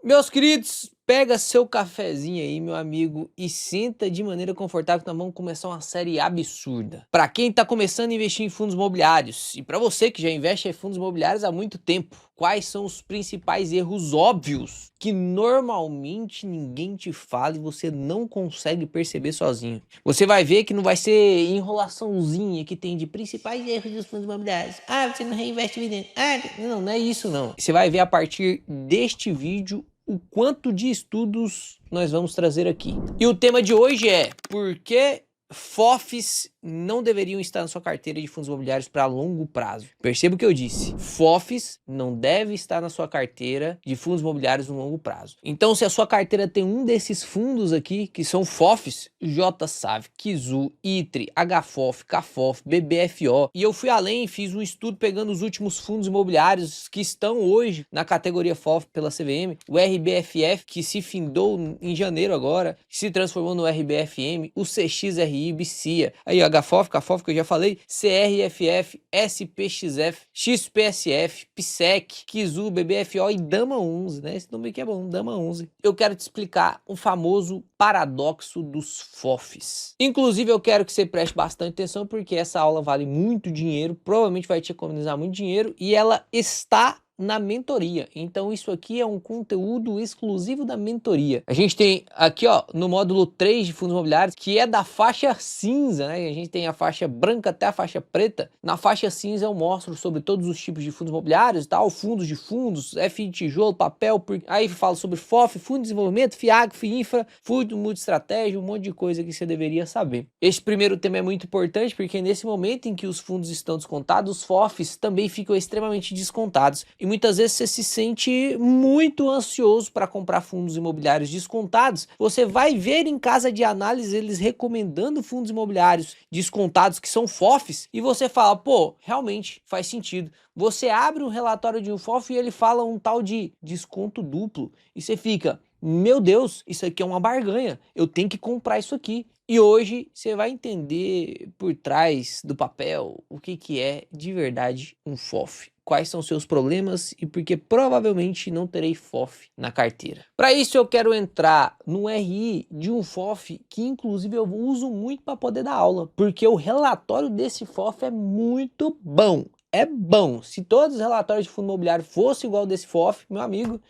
Meus queridos, pega seu cafezinho aí, meu amigo, e senta de maneira confortável que nós vamos começar uma série absurda. Para quem tá começando a investir em fundos imobiliários e para você que já investe em fundos imobiliários há muito tempo, quais são os principais erros óbvios que normalmente ninguém te fala e você não consegue perceber sozinho? Você vai ver que não vai ser enrolaçãozinha que tem de principais erros dos fundos imobiliários. Ah, você não reinveste dividendo. Ah, não é isso não. Você vai ver a partir deste vídeo o quanto de estudos nós vamos trazer aqui. E o tema de hoje é: por que FOFs não deveriam estar na sua carteira de fundos imobiliários para longo prazo? Perceba o que eu disse. FOFs não deve estar na sua carteira de fundos imobiliários no longo prazo. Então, se a sua carteira tem um desses fundos aqui, que são FOFs, JSAV, KIZU, ITRE, HFOF, CAFOF, BBFO, e eu fui além e fiz um estudo pegando os últimos fundos imobiliários que estão hoje na categoria FOF pela CVM, o RBFF, que se findou em janeiro agora, se transformou no RBFM, o CXRI, BCIA, aí o HFOF, CAFOF que eu já falei, CRFF, SPXF, XPSF, PSEC, KIZU, BBFO e Dama 11, né? Esse nome aqui é bom, Dama 11. Eu quero te explicar o famoso paradoxo dos FOFs. Inclusive, eu quero que você preste bastante atenção porque essa aula vale muito dinheiro, provavelmente vai te economizar muito dinheiro e ela está na mentoria. Então isso aqui é um conteúdo exclusivo da mentoria. A gente tem aqui, ó, no módulo 3 de fundos imobiliários, que é da faixa cinza, né? A gente tem a faixa branca até a faixa preta. Na faixa cinza eu mostro sobre todos os tipos de fundos imobiliários, tal, fundos de fundos, FI de tijolo, papel, aí falo sobre FOF, fundo de desenvolvimento, FIAG, FIINFRA, fundo multi-estratégia, um monte de coisa que você deveria saber. Este primeiro tema é muito importante porque nesse momento em que os fundos estão descontados, os FOFs também ficam extremamente descontados. E muitas vezes você se sente muito ansioso para comprar fundos imobiliários descontados. Você vai ver em casa de análise eles recomendando fundos imobiliários descontados que são FOFs e você fala, pô, realmente faz sentido. Você abre um relatório de um FOF e ele fala um tal de desconto duplo e você fica, meu Deus, isso aqui é uma barganha, eu tenho que comprar isso aqui. E hoje você vai entender por trás do papel o que é de verdade um FOF. Quais são seus problemas e porque provavelmente não terei FOF na carteira. Para isso eu quero entrar no RI de um FOF que inclusive eu uso muito para poder dar aula, porque o relatório desse FOF é muito bom. É bom. Se todos os relatórios de fundo imobiliário fossem igual desse FOF, meu amigo,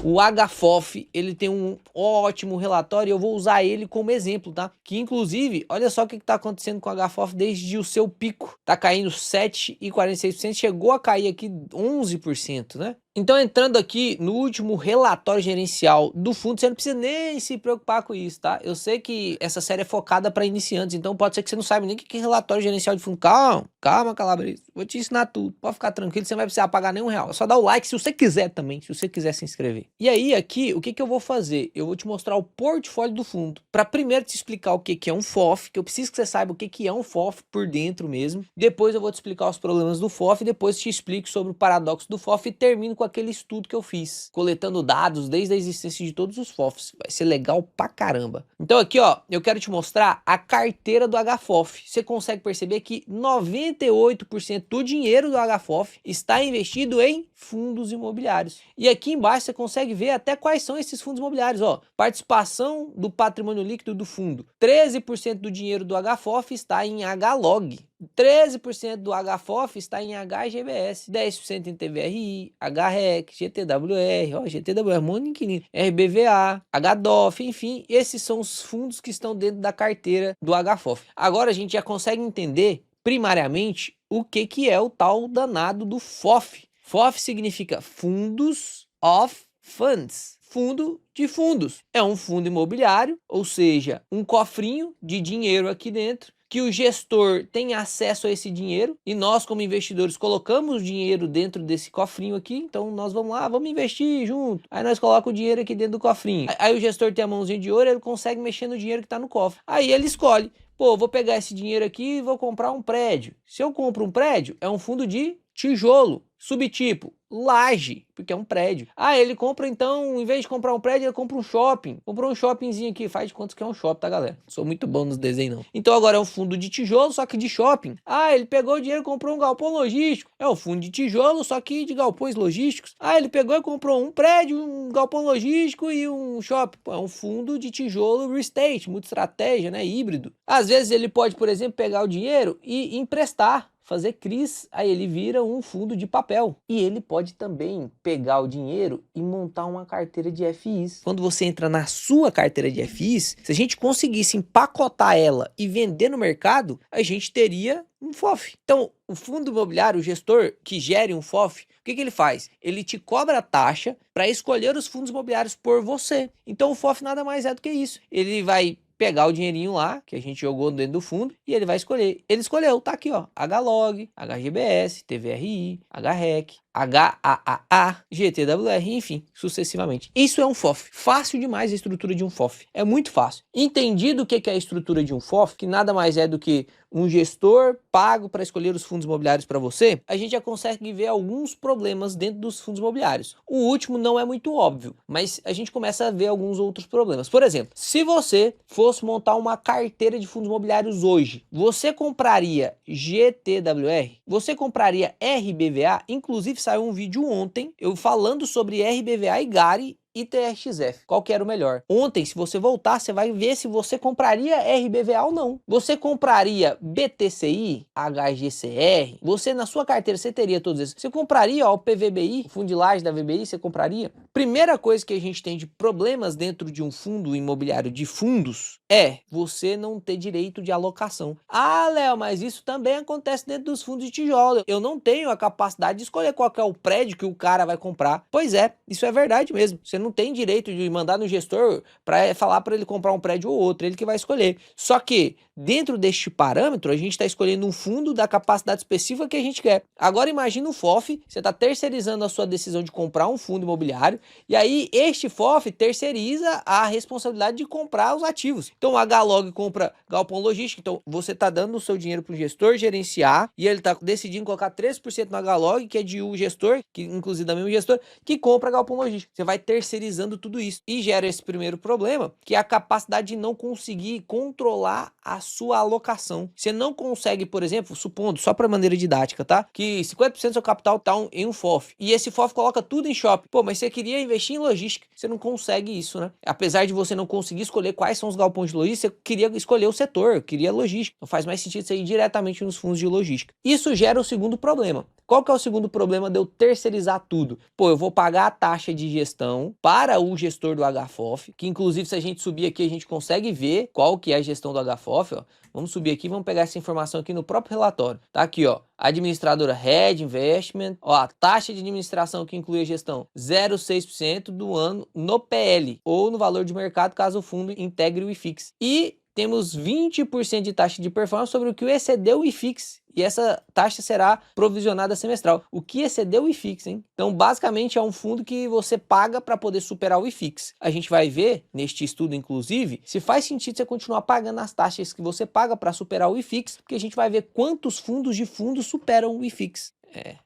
o HFOF, ele tem um ótimo relatório e eu vou usar ele como exemplo, tá? Que inclusive, olha só o que está acontecendo com o HFOF desde o seu pico. Tá caindo 7,46%, chegou a cair aqui 11%, né? Então, entrando aqui no último relatório gerencial do fundo, você não precisa nem se preocupar com isso, tá? Eu sei que essa série é focada para iniciantes, então pode ser que você não saiba nem o que é relatório gerencial de fundo. Calma, Calabres. Vou te ensinar tudo. Pode ficar tranquilo, você não vai precisar pagar nenhum real. É só dar o like se você quiser também, se você quiser se inscrever. E aí, aqui, o que eu vou fazer? Eu vou te mostrar o portfólio do fundo. Para primeiro te explicar o que é um FOF, que eu preciso que você saiba o que é um FOF por dentro mesmo. Depois eu vou te explicar os problemas do FOF, depois te explico sobre o paradoxo do FOF e termino com aquele estudo que eu fiz, coletando dados desde a existência de todos os FOFs. Vai ser legal pra caramba. Então aqui, ó, eu quero te mostrar a carteira do HFOF. Você consegue perceber que 98% do dinheiro do HFOF está investido em fundos imobiliários. E aqui embaixo você consegue ver até quais são esses fundos imobiliários, ó. Participação do patrimônio líquido do fundo. 13% do dinheiro do HFOF está em HLOG. 13% do HFOF está em HGBS, 10% em TVRI, HREC, GTWR, ó, GTWR, monte RBVA, HDOF, enfim, esses são os fundos que estão dentro da carteira do HFOF. Agora a gente já consegue entender, primariamente, o que é o tal danado do FOF. FOF significa Fundos of Funds. Fundo de fundos. É um fundo imobiliário, ou seja, um cofrinho de dinheiro aqui dentro, que o gestor tem acesso a esse dinheiro e nós como investidores colocamos dinheiro dentro desse cofrinho aqui, então nós vamos lá, vamos investir junto, aí nós colocamos o dinheiro aqui dentro do cofrinho, aí o gestor tem a mãozinha de ouro, ele consegue mexer no dinheiro que está no cofre, aí ele escolhe, pô, vou pegar esse dinheiro aqui e vou comprar um prédio. Se eu compro um prédio, é um fundo de tijolo. subtipo, laje, porque é um prédio. Ah, ele compra então, em vez de comprar um prédio, ele compra um shopping. Comprou um shoppingzinho aqui, faz de conta que é um shopping, tá, galera? Não sou muito bom nos desenhos, não. Então agora é um fundo de tijolo, só que de shopping. Ah, ele pegou o dinheiro e comprou um galpão logístico. É um fundo de tijolo, só que de galpões logísticos. Ah, ele pegou e comprou um prédio, um galpão logístico e um shopping. Pô, é um fundo de tijolo real estate, multi-estratégia, né? Híbrido. Às vezes ele pode, por exemplo, pegar o dinheiro e emprestar, fazer CRIs, aí ele vira um fundo de papel. E ele pode também pegar o dinheiro e montar uma carteira de FIs. Quando você entra na sua carteira de FIs, se a gente conseguisse empacotar ela e vender no mercado, a gente teria um FOF. Então, o fundo imobiliário, o gestor que gere um FOF, o que ele faz? Ele te cobra a taxa para escolher os fundos imobiliários por você. Então, o FOF nada mais é do que isso. Ele vai pegar o dinheirinho lá, que a gente jogou dentro do fundo, e ele vai escolher. Ele escolheu, tá aqui, ó, HLOG, HGBS, TVRI, HREC, HAAA, GTWR, enfim, sucessivamente. Isso é um FOF. Fácil demais a estrutura de um FOF. É muito fácil. Entendido o que é a estrutura de um FOF, que nada mais é do que um gestor pago para escolher os fundos imobiliários para você, a gente já consegue ver alguns problemas dentro dos fundos imobiliários. O último não é muito óbvio, mas a gente começa a ver alguns outros problemas. Por exemplo, se você fosse montar uma carteira de fundos imobiliários hoje, você compraria GTWR? Você compraria RBVA? Inclusive saiu um vídeo ontem eu falando sobre RBVA e GARI e TRXF. Qual que era o melhor? Ontem, se você voltar, você vai ver se você compraria RBVA ou não. Você compraria BTCI, HGCR? Você, na sua carteira, você teria todos esses. Você compraria ó, o PVBI, o fundo de laje da VBI, você compraria? Primeira coisa que a gente tem de problemas dentro de um fundo imobiliário de fundos é você não ter direito de alocação. Ah, Léo, mas isso também acontece dentro dos fundos de tijolo. Eu não tenho a capacidade de escolher qual que é o prédio que o cara vai comprar. Pois é, isso é verdade mesmo. Você não tem direito de mandar no gestor para falar para ele comprar um prédio ou outro, ele que vai escolher. Só que dentro deste parâmetro, a gente está escolhendo um fundo da capacidade específica que a gente quer. Agora imagina o FOF, você está terceirizando a sua decisão de comprar um fundo imobiliário, e aí este FOF terceiriza a responsabilidade de comprar os ativos. Então a HLOG compra galpão logístico, então você está dando o seu dinheiro para o gestor gerenciar, e ele está decidindo colocar 3% no HLOG, que é de um gestor, que inclusive da mesmo gestor, que compra galpão logístico. Você vai terceirizando tudo isso, e gera esse primeiro problema, que é a capacidade de não conseguir controlar a sua alocação. Você não consegue, por exemplo, supondo, só para maneira didática, tá? Que 50% do seu capital tá em um FOF, e esse FOF coloca tudo em shopping. Pô, mas você queria investir em logística, você não consegue isso, né? Apesar de você não conseguir escolher quais são os galpões de logística, você queria escolher o setor, queria logística. Não faz mais sentido você ir diretamente nos fundos de logística. Isso gera o segundo problema. Qual que é o segundo problema de eu terceirizar tudo? Pô, eu vou pagar a taxa de gestão para o gestor do HFOF, que inclusive se a gente subir aqui, a gente consegue ver qual que é a gestão do HFOF, ó. Vamos subir aqui, vamos pegar essa informação aqui no próprio relatório. Tá aqui, ó. Administradora Head Investment, ó, a taxa de administração que inclui a gestão 0,6% do ano no PL ou no valor de mercado, caso o fundo integre o IFIX. E temos 20% de taxa de performance sobre o que excedeu o IFIX. E essa taxa será provisionada semestral. O que excedeu o IFIX, hein? Então, basicamente, é um fundo que você paga para poder superar o IFIX. A gente vai ver, neste estudo, inclusive, se faz sentido você continuar pagando as taxas que você paga para superar o IFIX, porque a gente vai ver quantos fundos de fundos superam o IFIX.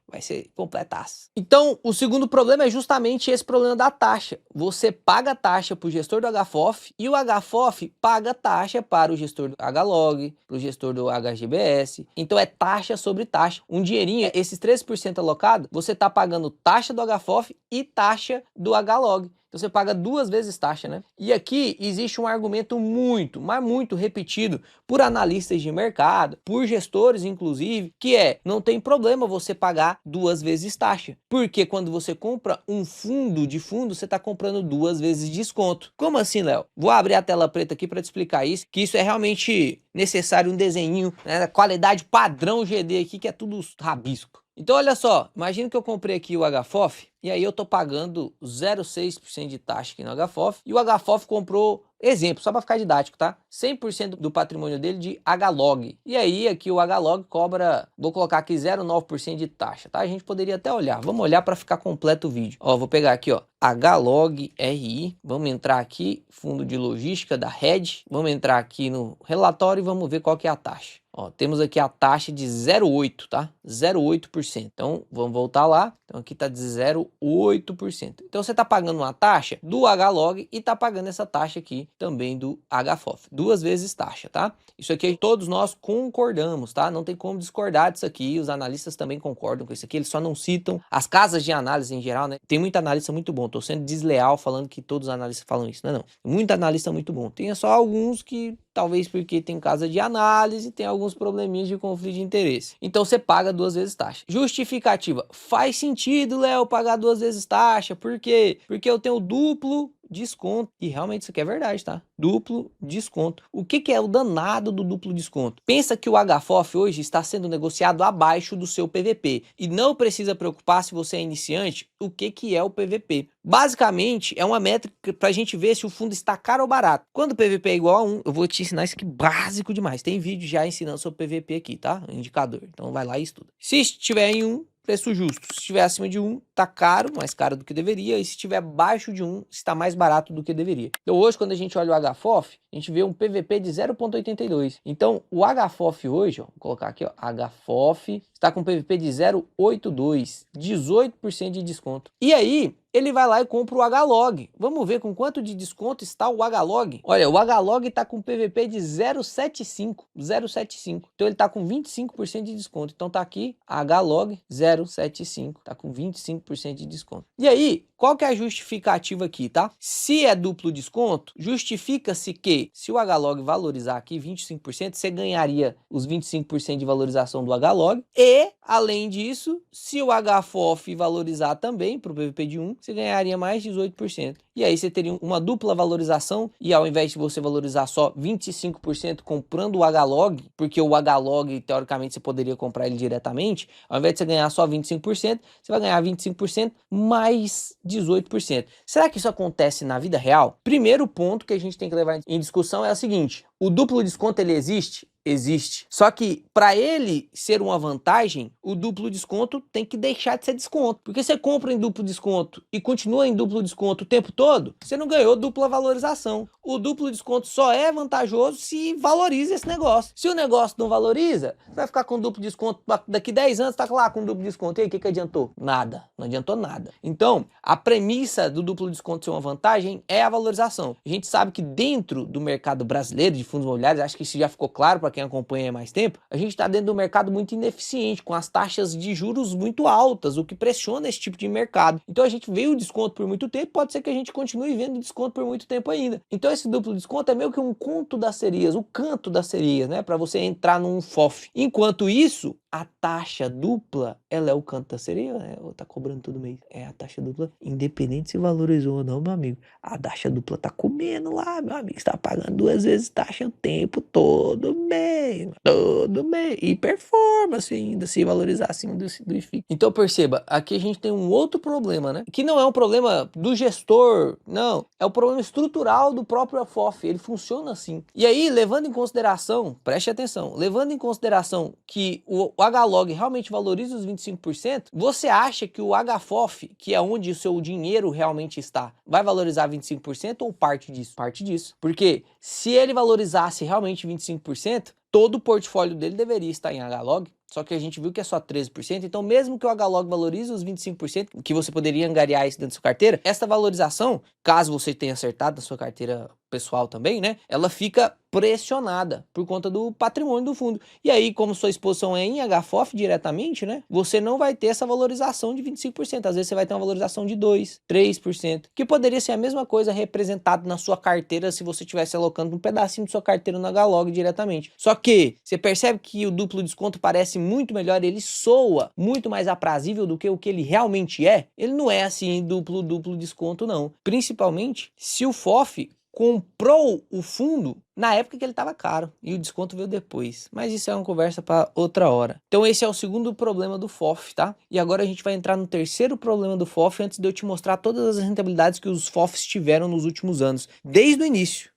Vai ser completaço. Então, o segundo problema é justamente esse problema da taxa. Você paga a taxa para o gestor do HFOF e o HFOF paga taxa para o gestor do HLOG, para o gestor do HGBS. Então, é taxa sobre taxa. Um dinheirinho, esses 13% alocado, você está pagando taxa do HFOF e taxa do HLOG. Então você paga duas vezes taxa, né? E aqui existe um argumento muito, mas muito repetido por analistas de mercado, por gestores inclusive, que é, não tem problema você pagar duas vezes taxa. Porque quando você compra um fundo de fundo, você está comprando duas vezes desconto. Como assim, Léo? Vou abrir a tela preta aqui para te explicar isso, que isso é realmente necessário um desenho, né? Qualidade padrão GD aqui, que é tudo rabisco. Então, olha só, imagina que eu comprei aqui o HFOF, e aí eu tô pagando 0,6% de taxa aqui no HFOF, e o HFOF comprou, exemplo, só para ficar didático, tá? 100% do patrimônio dele de HLOG. E aí aqui o HLOG cobra, vou colocar aqui 0,9% de taxa, tá? A gente poderia até olhar, vamos olhar para ficar completo o vídeo. Ó, vou pegar aqui, ó, HLOG RI, vamos entrar aqui, fundo de logística da Head, vamos entrar aqui no relatório e vamos ver qual que é a taxa. Ó, temos aqui a taxa de 0,8, tá? 0,8%. Então, vamos voltar lá. Então, aqui tá de 0,8%. Então, você tá pagando uma taxa do HLOG e tá pagando essa taxa aqui também do HFOF. 2 vezes taxa, tá? Isso aqui todos nós concordamos, tá? Não tem como discordar disso aqui. Os analistas também concordam com isso aqui. Eles só não citam as casas de análise em geral, né? Tem muita analista muito bom. Tô sendo desleal falando que todos os analistas falam isso. Não, não. Muito analista muito bom. Tem só alguns que talvez porque tem casa de análise, tem alguns probleminhas de conflito de interesse. Então você paga 2 vezes taxa. Justificativa. Faz sentido, Léo, pagar 2 vezes taxa. Por quê? Porque eu tenho duplo desconto. E realmente isso aqui é verdade, tá? Duplo desconto. O que é o danado do duplo desconto? Pensa que o HFOF hoje está sendo negociado abaixo do seu PVP. E não precisa preocupar se você é iniciante, o que é o PVP. Basicamente, é uma métrica para a gente ver se o fundo está caro ou barato. Quando o PVP é igual a 1, eu vou te ensinar isso aqui básico demais. Tem vídeo já ensinando sobre PVP aqui, tá? Indicador. Então vai lá e estuda. Se estiver em 1, preço justo. Se estiver acima de 1, tá caro, mais caro do que deveria. E se estiver abaixo de 1, está mais barato do que deveria. Então hoje, quando a gente olha o HFOF, a gente vê um PVP de 0,82. Então o HFOF hoje, ó, vou colocar aqui, ó, HFOF está com PVP de 0,82, 18% de desconto. E aí, ele vai lá e compra o HLOG. Vamos ver com quanto de desconto está o HLOG. Olha, o HLOG está com PVP de 0,75. 0,75. Então ele está com 25% de desconto. Então tá aqui, HLOG 0,75. Está com 25% de desconto. E aí, qual que é a justificativa aqui, tá? Se é duplo desconto, justifica-se que se o HLOG valorizar aqui 25%, você ganharia os 25% de valorização do HLOG. E, além disso, se o HFOF valorizar também para o PVP de 1, você ganharia mais 18%. E aí você teria uma dupla valorização e ao invés de você valorizar só 25% comprando o HLOG, porque o HLOG, teoricamente, você poderia comprar ele diretamente, ao invés de você ganhar só 25%, você vai ganhar 25% mais 18%. Será que isso acontece na vida real? Primeiro ponto que a gente tem que levar em discussão é o seguinte: o duplo desconto ele existe? Existe. Só que para ele ser uma vantagem, o duplo desconto tem que deixar de ser desconto. Porque você compra em duplo desconto e continua em duplo desconto o tempo todo, você não ganhou dupla valorização. O duplo desconto só é vantajoso se valoriza esse negócio. Se o negócio não valoriza, você vai ficar com duplo desconto daqui 10 anos, tá lá com duplo desconto. E aí, o que adiantou? Nada. Não adiantou nada. Então, a premissa do duplo desconto ser uma vantagem é a valorização. A gente sabe que dentro do mercado brasileiro de fundos imobiliários, acho que isso já ficou claro para quem acompanha há mais tempo, a gente está dentro de um mercado muito ineficiente, com as taxas de juros muito altas, o que pressiona esse tipo de mercado. Então a gente vê o desconto por muito tempo, pode ser que a gente continue vendo desconto por muito tempo ainda. Então esse duplo desconto é meio que um conto das sereias, o canto das sereias, né, para você entrar num FOF. Enquanto isso, a taxa dupla, ela é o canto da sereia, né? Ou tá cobrando todo mês. É a taxa dupla, independente se valorizou ou não, meu amigo. A taxa dupla tá comendo lá, meu amigo. Você tá pagando 2 vezes taxa o tempo todo mês. Todo mês. E performance ainda, se valorizar acima do IFIX. Então perceba, aqui a gente tem um outro problema, né? Que não é um problema do gestor, não. É o problema estrutural do próprio FOF. Ele funciona assim. E aí, levando em consideração, preste atenção, levando em consideração que o HLOG realmente valoriza os 25%, você acha que o HFOF, que é onde o seu dinheiro realmente está, vai valorizar 25% ou parte disso? Parte disso. Porque se ele valorizasse realmente 25%, todo o portfólio dele deveria estar em HLOG. Só que a gente viu que é só 13%, então mesmo que o HLOG valorize os 25%, que você poderia angariar isso dentro da sua carteira, essa valorização, caso você tenha acertado na sua carteira pessoal também, né, ela fica pressionada por conta do patrimônio do fundo. E aí, como sua exposição é em HFOF diretamente, né, você não vai ter essa valorização de 25%. Às vezes você vai ter uma valorização de 2%, 3%, que poderia ser a mesma coisa representada na sua carteira se você estivesse alocando um pedacinho de sua carteira no HLOG diretamente. Só que você percebe que o duplo desconto parece muito melhor, ele soa muito mais aprazível do que o que ele realmente é. Ele não é assim duplo desconto não. Principalmente se o FOF comprou o fundo na época que ele estava caro e o desconto veio depois. Mas isso é uma conversa para outra hora. Então esse é o segundo problema do FOF, tá? E agora a gente vai entrar no terceiro problema do FOF antes de eu te mostrar todas as rentabilidades que os FOFs tiveram nos últimos anos. Desde o início.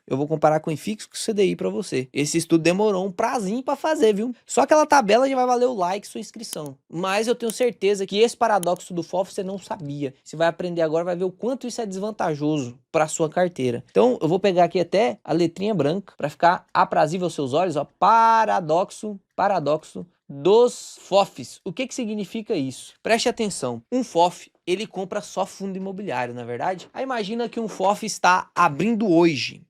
Eu vou comparar com o IFIX com o CDI para você. Esse estudo demorou um prazinho para fazer, viu? Só aquela tabela já vai valer o like e sua inscrição. Mas eu tenho certeza que esse paradoxo do FOF você não sabia. Você vai aprender agora, vai ver o quanto isso é desvantajoso para sua carteira. Então eu vou pegar aqui até a letrinha branca para ficar aprazível aos seus olhos, ó, paradoxo dos FOFs. O que significa isso? Preste atenção, um FOF, ele compra só fundo imobiliário, na verdade? Aí imagina que um FOF está abrindo hoje.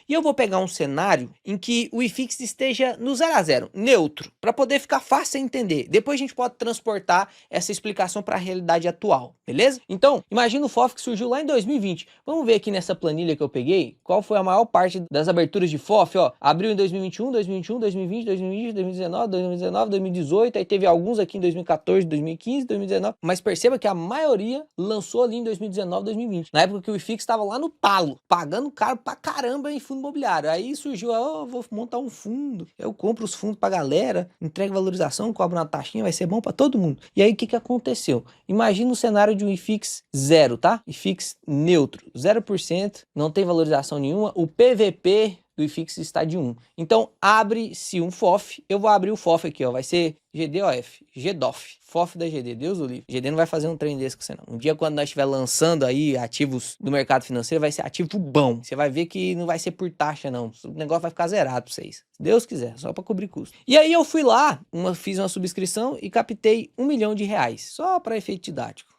E eu vou pegar um cenário em que o IFIX esteja no 0 a 0, neutro, para poder ficar fácil de entender. Depois a gente pode transportar essa explicação para a realidade atual, beleza? Então, imagina o FOF que surgiu lá em 2020. Vamos ver aqui nessa planilha que eu peguei, qual foi a maior parte das aberturas de FOF, ó. Abriu em 2021, 2020, 2019, 2018, aí teve alguns aqui em 2014, 2015, 2019, mas perceba que a maioria lançou ali em 2019, 2020, na época que o IFIX estava lá no talo, pagando caro pra caramba em fundo imobiliário. Aí surgiu, vou montar um fundo, eu compro os fundos pra galera, entrego valorização, cobro uma taxinha, vai ser bom pra todo mundo. E aí o que aconteceu? Imagina o cenário de um IFIX zero, tá? IFIX neutro, 0%, não tem valorização nenhuma, o PVP do IFIX está de 1. Então, abre-se um FOF, eu vou abrir o FOF aqui, ó, vai ser GDOF, GDOF, FOF da GD, Deus o livre. GD não vai fazer um trem desse com você não. Um dia quando nós estiver lançando aí ativos do mercado financeiro, vai ser ativo bom. Você vai ver que não vai ser por taxa não, o negócio vai ficar zerado pra vocês. Se Deus quiser, só para cobrir custo. E aí eu fui lá, fiz uma subscrição e captei R$1 milhão, só para efeito didático.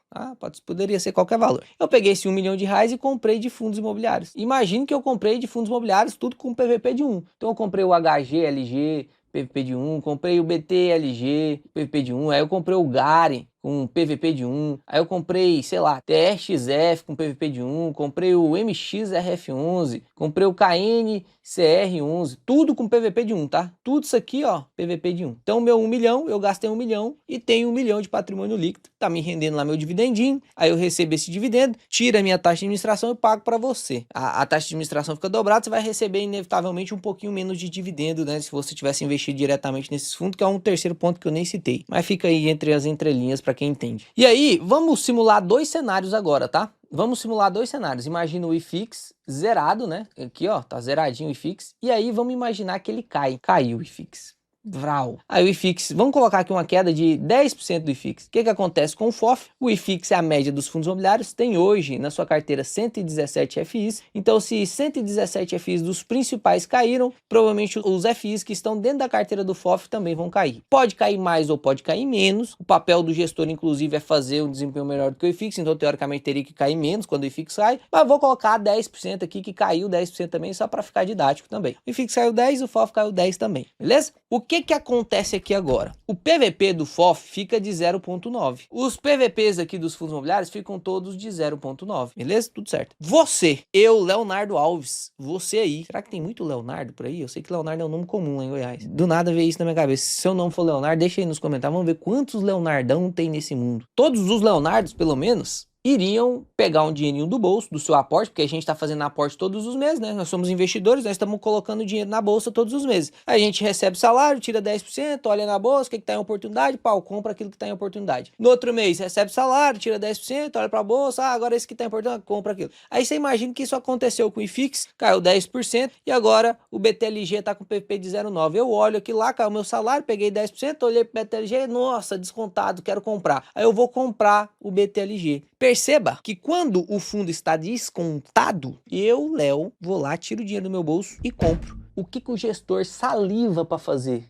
Poderia ser qualquer valor. Eu peguei esse R$1 milhão e comprei de fundos imobiliários. Imagine que eu comprei de fundos imobiliários tudo com PVP de 1. Então eu comprei o HGLG, PVP de 1, comprei o BTLG, PVP de 1, aí eu comprei o Garen com PVP de 1, aí eu comprei, sei lá, TRXF com PVP de 1, comprei o MXRF11, comprei o KNCR11, tudo com PVP de 1, tá? Tudo isso aqui, ó, PVP de 1. Então, meu 1 milhão, eu gastei 1 milhão e tenho 1 milhão de patrimônio líquido, tá me rendendo lá meu dividendinho, aí eu recebo esse dividendo, tira a minha taxa de administração e pago para você. A taxa de administração fica dobrada, você vai receber inevitavelmente um pouquinho menos de dividendo, né, se você tivesse investido diretamente nesses fundos, que é um terceiro ponto que eu nem citei. Mas fica aí entre as entrelinhas para quem entende. E aí, vamos simular dois cenários agora, tá? Vamos simular dois cenários. Imagina o IFIX zerado, né? Aqui, ó, tá zeradinho o IFIX. E aí, vamos imaginar que ele cai. Caiu o IFIX. Vral. Aí o IFIX, vamos colocar aqui uma queda de 10% do IFIX. O que acontece com o FOF? O IFIX é a média dos fundos imobiliários, tem hoje na sua carteira 117 FIs. Então, se 117 FIs dos principais caíram, provavelmente os FIs que estão dentro da carteira do FOF também vão cair. Pode cair mais ou pode cair menos. O papel do gestor, inclusive, é fazer um desempenho melhor do que o IFIX, então teoricamente teria que cair menos quando o IFIX cai. Mas vou colocar 10% aqui, que caiu 10% também, só para ficar didático também. O IFIX caiu 10, o FOF caiu 10 também, beleza? O que acontece aqui agora? O PVP do FOF fica de 0,9. Os PVPs aqui dos fundos imobiliários ficam todos de 0,9. Beleza? Tudo certo. Você, eu, Leonardo Alves, você aí. Será que tem muito Leonardo por aí? Eu sei que Leonardo é um nome comum lá em Goiás. Do nada veio isso na minha cabeça. Se seu nome for Leonardo, deixa aí nos comentários. Vamos ver quantos Leonardão tem nesse mundo. Todos os Leonardos, pelo menos, iriam pegar um dinheirinho do bolso, do seu aporte, porque a gente está fazendo aporte todos os meses, né? Nós somos investidores, nós estamos colocando dinheiro na bolsa todos os meses. Aí a gente recebe salário, tira 10%, olha na bolsa, o que está em oportunidade, pau, compra aquilo que está em oportunidade. No outro mês, recebe salário, tira 10%, olha para a bolsa, agora esse que está em oportunidade, compra aquilo. Aí você imagina que isso aconteceu com o IFIX, caiu 10%, e agora o BTLG está com PP de 0,9. Eu olho aqui lá, caiu meu salário, peguei 10%, olhei para o BTLG, nossa, descontado, quero comprar. Aí eu vou comprar o BTLG. Perceba que quando o fundo está descontado, eu, Léo, vou lá, tiro o dinheiro do meu bolso e compro. O que o gestor saliva para fazer?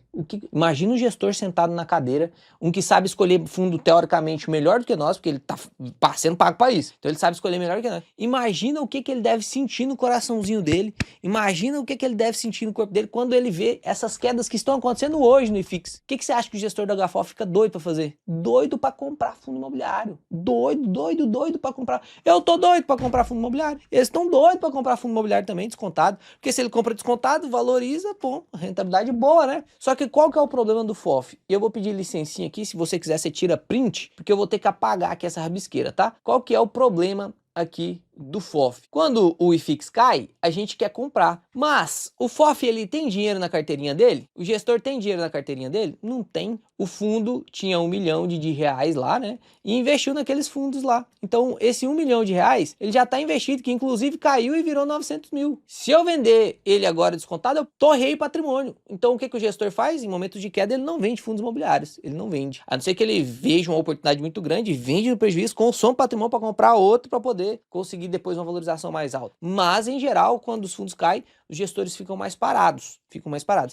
Imagina um gestor sentado na cadeira, um que sabe escolher fundo teoricamente melhor do que nós, porque ele tá sendo pago para isso. Então ele sabe escolher melhor do que nós. Imagina o que ele deve sentir no coraçãozinho dele. Imagina o que ele deve sentir no corpo dele quando ele vê essas quedas que estão acontecendo hoje no IFIX. O que você acha que o gestor da HFO fica doido para fazer? Doido para comprar fundo imobiliário. Doido para comprar. Eu tô doido para comprar fundo imobiliário. Eles estão doidos para comprar fundo imobiliário também, descontado. Porque se ele compra descontado, valoriza, pô, rentabilidade boa, né? Só que qual que é o problema do FOF? Eu vou pedir licencinha aqui, se você quiser você tira print, porque eu vou ter que apagar aqui essa rabisqueira, tá? Qual que é o problema aqui do FOF? Quando o IFIX cai, a gente quer comprar, mas o FOF, ele tem dinheiro na carteirinha dele? O gestor tem dinheiro na carteirinha dele? Não tem. O fundo tinha R$1 milhão de reais lá, né? E investiu naqueles fundos lá. Então, esse R$1 milhão de reais, ele já está investido, que inclusive caiu e virou 900 mil. Se eu vender ele agora descontado, eu torrei patrimônio. Então, o que o gestor faz? Em momentos de queda, ele não vende fundos imobiliários. Ele não vende. A não ser que ele veja uma oportunidade muito grande, vende no prejuízo, consome patrimônio para comprar outro, para poder conseguir depois uma valorização mais alta. Mas, em geral, quando os fundos caem, os gestores ficam mais parados.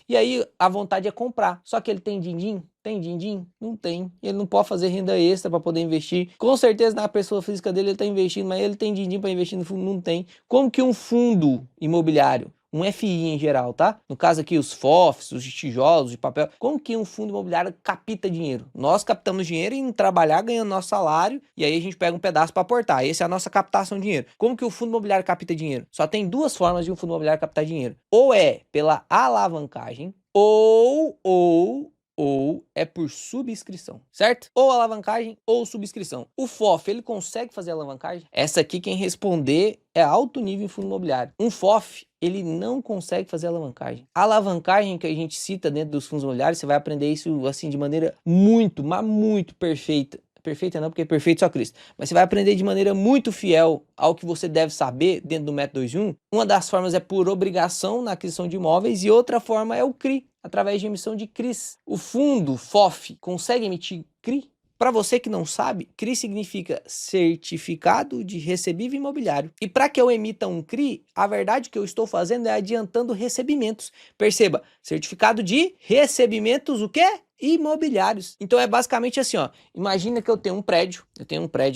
E aí, a vontade é comprar. Só que ele tem din-din? Tem din-din? Não tem. Ele não pode fazer renda extra para poder investir. Com certeza, na pessoa física dele, ele está investindo, mas ele tem din-din para investir no fundo? Não tem. Como que um fundo imobiliário, um FI em geral, tá? No caso aqui, os FOFs, os tijolos de papel. Como que um fundo imobiliário capta dinheiro? Nós captamos dinheiro em trabalhar ganhando nosso salário e aí a gente pega um pedaço para aportar. Essa é a nossa captação de dinheiro. Como que o fundo imobiliário capta dinheiro? Só tem duas formas de um fundo imobiliário captar dinheiro. Ou é pela alavancagem ou é por subscrição, certo? Ou alavancagem ou subscrição. O FOF, ele consegue fazer alavancagem? Essa aqui quem responder é alto nível em fundo imobiliário. Um FOF, ele não consegue fazer alavancagem. A alavancagem que a gente cita dentro dos fundos imobiliários, você vai aprender isso assim de maneira muito, mas muito perfeita. Perfeita não, porque perfeito só Cristo. Mas você vai aprender de maneira muito fiel ao que você deve saber dentro do método 2 em 1. Uma das formas é por obrigação na aquisição de imóveis e outra forma é o CRI, através de emissão de CRIs. O fundo FOF consegue emitir CRI? Para você que não sabe, CRI significa Certificado de Recebível Imobiliário. E para que eu emita um CRI, a verdade que eu estou fazendo é adiantando recebimentos. Perceba, Certificado de Recebimentos o quê? Imobiliários. Então é basicamente assim, ó. Imagina que eu tenho um prédio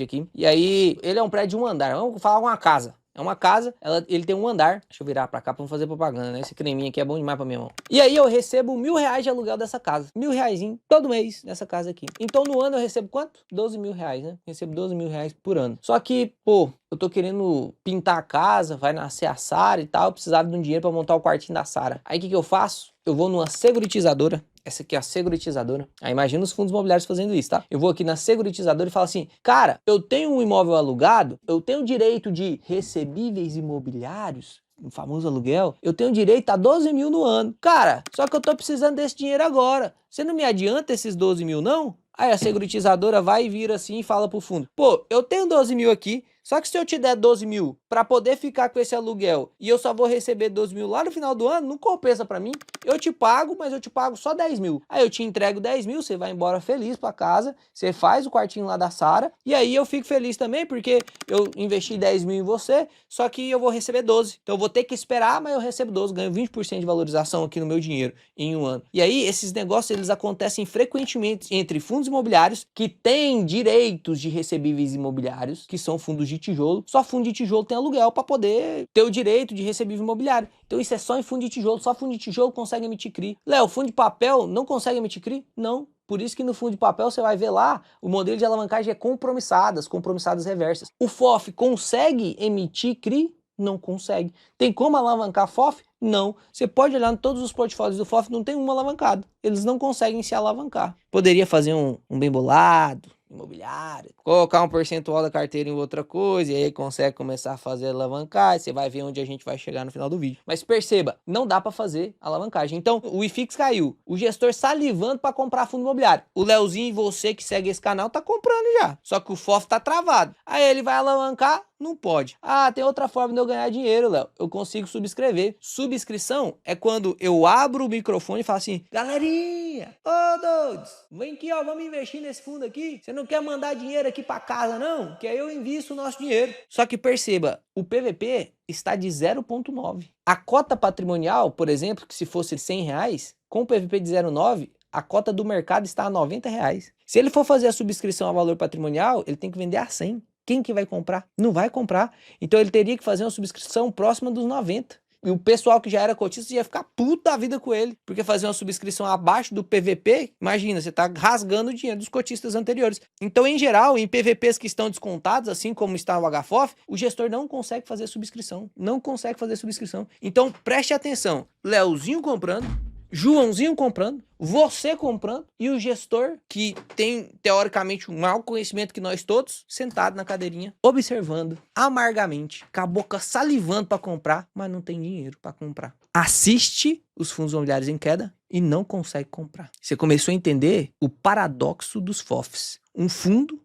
aqui, e aí ele é um prédio de um andar. Vamos falar uma casa. É uma casa, ele tem um andar. Deixa eu virar pra cá pra não fazer propaganda, né? Esse creminho aqui é bom demais pra minha mão. E aí eu recebo R$1.000 de aluguel dessa casa. R$1.000 todo mês nessa casa aqui. Então no ano eu recebo quanto? R$12.000, né? Recebo R$12.000 por ano. Só que, pô, eu tô querendo pintar a casa, vai nascer a Sara e tal. Eu precisava de um dinheiro pra montar o quartinho da Sara. Aí o que eu faço? Eu vou numa securitizadora. Essa aqui é a seguritizadora. Aí imagina os fundos imobiliários fazendo isso, tá? Eu vou aqui na seguritizadora e falo assim, cara, eu tenho um imóvel alugado, eu tenho direito de recebíveis imobiliários, o famoso aluguel, eu tenho direito a 12 mil no ano. Cara, só que eu tô precisando desse dinheiro agora. Você não me adianta esses 12 mil, não? Aí a seguritizadora vai e vira assim e fala pro fundo, pô, eu tenho 12 mil aqui, só que se eu te der 12 mil para poder ficar com esse aluguel e eu só vou receber 12 mil lá no final do ano, não compensa para mim. Eu te pago, mas eu te pago só 10 mil. Aí eu te entrego 10 mil, você vai embora feliz para casa, você faz o quartinho lá da Sara e aí eu fico feliz também porque eu investi 10 mil em você, só que eu vou receber 12. Então eu vou ter que esperar, mas eu recebo 12, ganho 20% de valorização aqui no meu dinheiro em um ano. E aí esses negócios eles acontecem frequentemente entre fundos imobiliários que têm direitos de recebíveis imobiliários, que são fundos de tijolo. Só fundo de tijolo tem aluguel para poder ter o direito de recebível imobiliário. Então isso é só em fundo de tijolo, só fundo de tijolo consegue emitir CRI. Léo, fundo de papel não consegue emitir CRI? Não. Por isso que no fundo de papel você vai ver lá, o modelo de alavancagem é compromissadas reversas. O FOF consegue emitir CRI? Não consegue. Tem como alavancar FOF? Não. Você pode olhar em todos os portfólios do FOF, não tem um alavancado. Eles não conseguem se alavancar. Poderia fazer um bem bolado, imobiliário, colocar um percentual da carteira em outra coisa, e aí consegue começar a fazer alavancagem, você vai ver onde a gente vai chegar no final do vídeo. Mas perceba, não dá para fazer alavancagem. Então, o IFIX caiu, o gestor salivando para comprar fundo imobiliário. O Leozinho e você que segue esse canal tá comprando já, só que o FOF tá travado. Aí ele vai alavancar, não pode. Ah, tem outra forma de eu ganhar dinheiro, Léo. Eu consigo subscrever. Subscrição é quando eu abro o microfone e falo assim, galerinha, ô doidos, vem aqui, ó, vamos investir nesse fundo aqui. Você não quer mandar dinheiro aqui para casa, não? Que aí eu invisto o nosso dinheiro. Só que perceba, o PVP está de 0,9. A cota patrimonial, por exemplo, que se fosse R$100, com o PVP de 0,9, a cota do mercado está a R$90. Se ele for fazer a subscrição a valor patrimonial, ele tem que vender a 100. Quem que vai comprar? Não vai comprar. Então ele teria que fazer uma subscrição próxima dos 90. E o pessoal que já era cotista ia ficar puto da vida com ele. Porque fazer uma subscrição abaixo do PVP, imagina, você está rasgando o dinheiro dos cotistas anteriores. Então, em geral, em PVPs que estão descontados, assim como está o HFOF, o gestor não consegue fazer subscrição. Não consegue fazer subscrição. Então, preste atenção. Leozinho comprando, Joãozinho comprando, você comprando e o gestor, que tem teoricamente um mau conhecimento que nós todos, sentado na cadeirinha, observando amargamente, com a boca salivando para comprar, mas não tem dinheiro para comprar. Assiste os fundos imobiliários em queda e não consegue comprar. Você começou a entender o paradoxo dos FOFs. Um fundo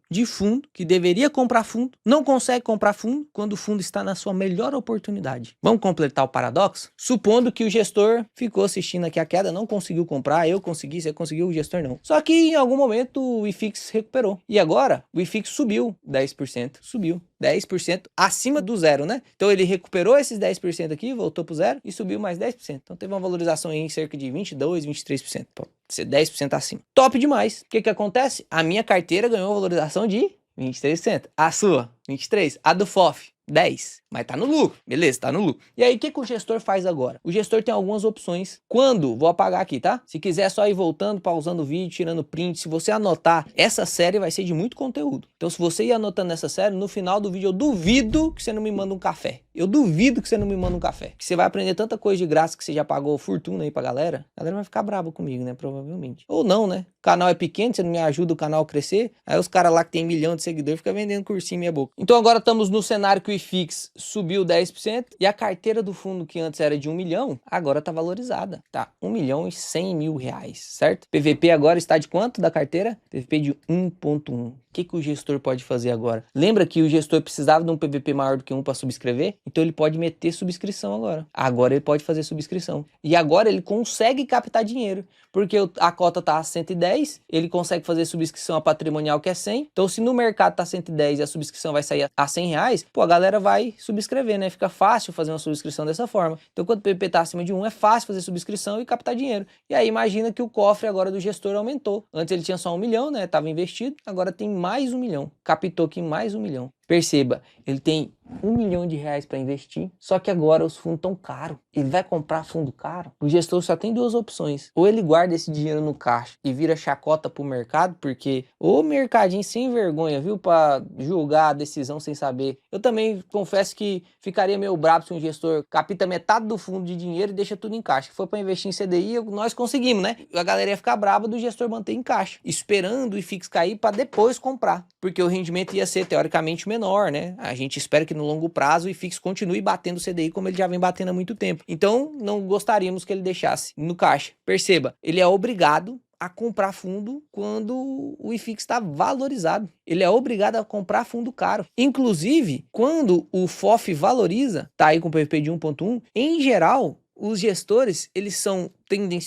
que deveria comprar fundo, não consegue comprar fundo quando o fundo está na sua melhor oportunidade. Vamos completar o paradoxo? Supondo que o gestor ficou assistindo aqui a queda, não conseguiu comprar, eu consegui, você conseguiu, o gestor não. Só que em algum momento o IFIX recuperou. E agora o IFIX subiu 10%. Subiu 10% acima do zero, né? Então ele recuperou esses 10% aqui, voltou pro zero e subiu mais 10%. Então teve uma valorização aí em cerca de 22, 23%. Pode ser 10% acima. Top demais. O que que acontece? A minha carteira ganhou uma valorização de 23%. A sua, 23%. A do FOF, 10, mas tá no lucro, beleza, tá no lucro. E aí, o que que o gestor faz agora? O gestor tem algumas opções. Quando, vou apagar aqui, tá? Se quiser só ir voltando, pausando o vídeo, tirando print, se você anotar, essa série vai ser de muito conteúdo. Então, se você ir anotando essa série, no final do vídeo, eu duvido que você não me manda um café. Eu duvido que você não me manda um café. Que você vai aprender tanta coisa de graça que você já pagou fortuna aí pra galera. A galera vai ficar brava comigo, né? Provavelmente. Ou não, né? O canal é pequeno, você não me ajuda o canal a crescer. Aí os caras lá que tem 1 milhão de seguidores ficam vendendo cursinho em minha boca. Então agora estamos no cenário que o IFIX subiu 10% e a carteira do fundo que antes era de 1 milhão, agora tá valorizada. Tá, 1 milhão e 100 mil reais, certo? PVP agora está de quanto da carteira? PVP de 1.1. O que que o gestor pode fazer agora? Lembra que o gestor precisava de um PVP maior do que 1 para subscrever? Então ele pode meter subscrição agora. Agora ele pode fazer subscrição. E agora ele consegue captar dinheiro, porque a cota tá a 110, ele consegue fazer subscrição a patrimonial que é 100. Então se no mercado tá 110 e a subscrição vai sair a 100 reais, pô, a galera vai subscrever, né? Fica fácil fazer uma subscrição dessa forma. Então quando o PVP tá acima de 1, é fácil fazer subscrição e captar dinheiro. E aí imagina que o cofre agora do gestor aumentou. Antes ele tinha só 1 milhão, né? Tava investido, agora tem mais 1 milhão. Captou aqui mais 1 milhão. Perceba, ele tem 1 milhão de reais para investir, só que agora os fundos estão caros. Ele vai comprar fundo caro? O gestor só tem duas opções. Ou ele guarda esse dinheiro no caixa e vira chacota pro mercado, porque o mercadinho sem vergonha, viu, para julgar a decisão sem saber. Eu também confesso que ficaria meio bravo se um gestor capta metade do fundo de dinheiro e deixa tudo em caixa. Se for para investir em CDI, nós conseguimos, né? A galera ia ficar brava do gestor manter em caixa, esperando o IFIX cair para depois comprar, porque o rendimento ia ser teoricamente menor, né? A gente espera que no longo prazo o IFIX continue batendo o CDI como ele já vem batendo há muito tempo. Então, não gostaríamos que ele deixasse no caixa. Perceba, ele é obrigado a comprar fundo quando o IFIX está valorizado. Ele é obrigado a comprar fundo caro. Inclusive, quando o FOF valoriza, tá aí com o PVP de 1.1, em geral, os gestores, eles são